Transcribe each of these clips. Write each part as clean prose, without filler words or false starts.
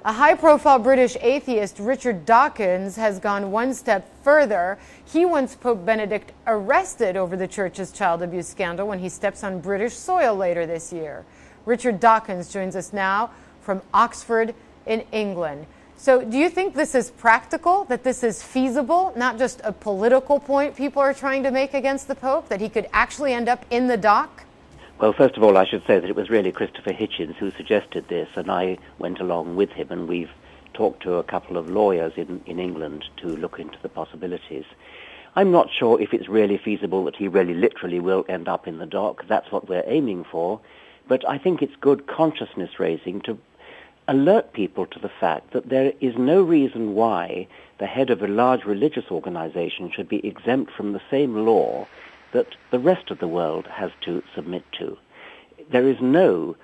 A high-profile British atheist, Richard Dawkins, has gone one step further. He wants Pope Benedict arrested over the church's child abuse scandal when he steps on British soil later this year. Richard Dawkins joins us now from Oxford in England. So do you think this is practical, that this is feasible, not just a political point people are trying to make against the Pope, that he could actually end up in the dock? Well, first of all, I should say that it was really Christopher Hitchens who suggested this, and I went along with him, and we've talked to a couple of lawyers in England to look into the possibilities. I'm not sure if it's really feasible that he really literally will end up in the dock. That's what we're aiming for. But I think it's good consciousness raising to alert people to the fact that there is no reason why the head of a large religious organization should be exempt from the same law that the rest of the world has to submit to. There is no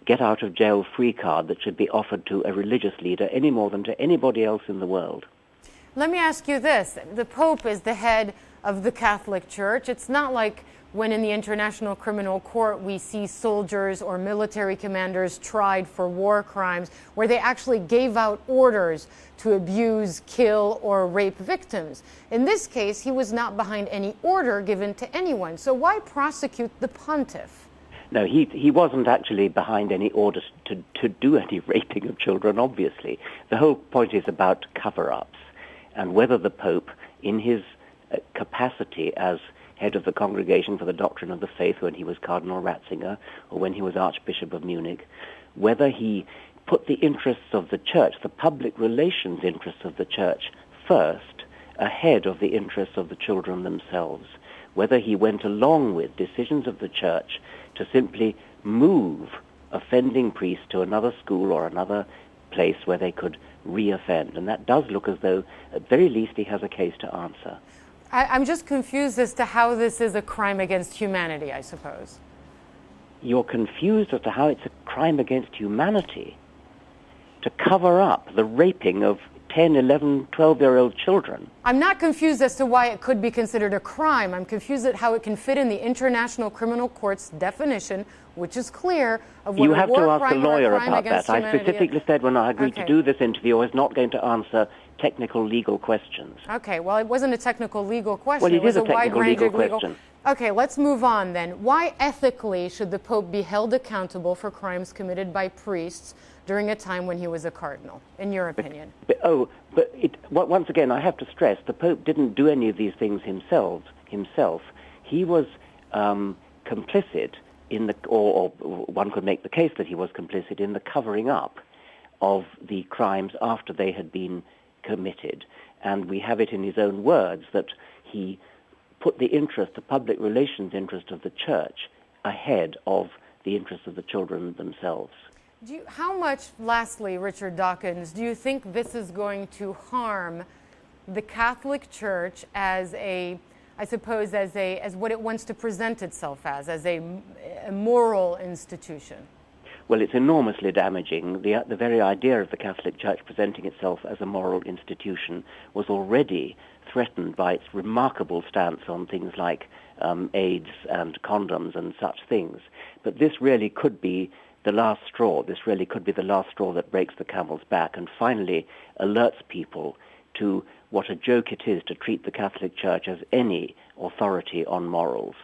get-out-of-jail-free card that should be offered to a religious leader any more than to anybody else in the world. Let me ask you this. The Pope is the head of the Catholic Church. It's not like when in the International Criminal Court we see soldiers or military commanders tried for war crimes where they actually gave out orders to abuse, kill, or rape victims. In this case, he was not behind any order given to anyone. So why prosecute the pontiff? No, he wasn't actually behind any orders to do any raping of children, obviously. The whole point is about cover-ups, and whether the Pope, in his capacity as head of the Congregation for the Doctrine of the Faith when he was Cardinal Ratzinger, or when he was Archbishop of Munich, whether he put the interests of the Church, the public relations interests of the Church, first, ahead of the interests of the children themselves, whether he went along with decisions of the Church to simply move offending priests to another school or another place where they could re-offend. And that does look as though, at very least, he has a case to answer. I'm just confused as to how this is a crime against humanity, I suppose. You're confused as to how it's a crime against humanity to cover up the raping of 10, 11, 12-year-old children. I'm not confused as to why it could be considered a crime. I'm confused at how it can fit in the International Criminal Court's definition, which is clear, of what you have a war to ask crime a lawyer or a crime about against that. I humanity specifically said when I agreed Okay. to do this interview, I was not going to answer technical legal questions. Okay, well, it wasn't a technical legal question. Well, it was is a technical legal wide-ranging question. Okay, let's move on then. Why ethically should the Pope be held accountable for crimes committed by priests during a time when he was a cardinal, in your opinion? Once again, I have to stress, the Pope didn't do any of these things himself. He was complicit in the, or one could make the case that he was complicit in the covering up of the crimes after they had been committed. And we have it in his own words that he put the interest, the public relations interest of the Church ahead of the interest of the children themselves. How much, lastly, Richard Dawkins, do you think this is going to harm the Catholic Church as what it wants to present itself as a moral institution? Well, it's enormously damaging. The very idea of the Catholic Church presenting itself as a moral institution was already threatened by its remarkable stance on things like AIDS and condoms and such things. But this really could be the last straw. This really could be the last straw that breaks the camel's back and finally alerts people to what a joke it is to treat the Catholic Church as any authority on morals.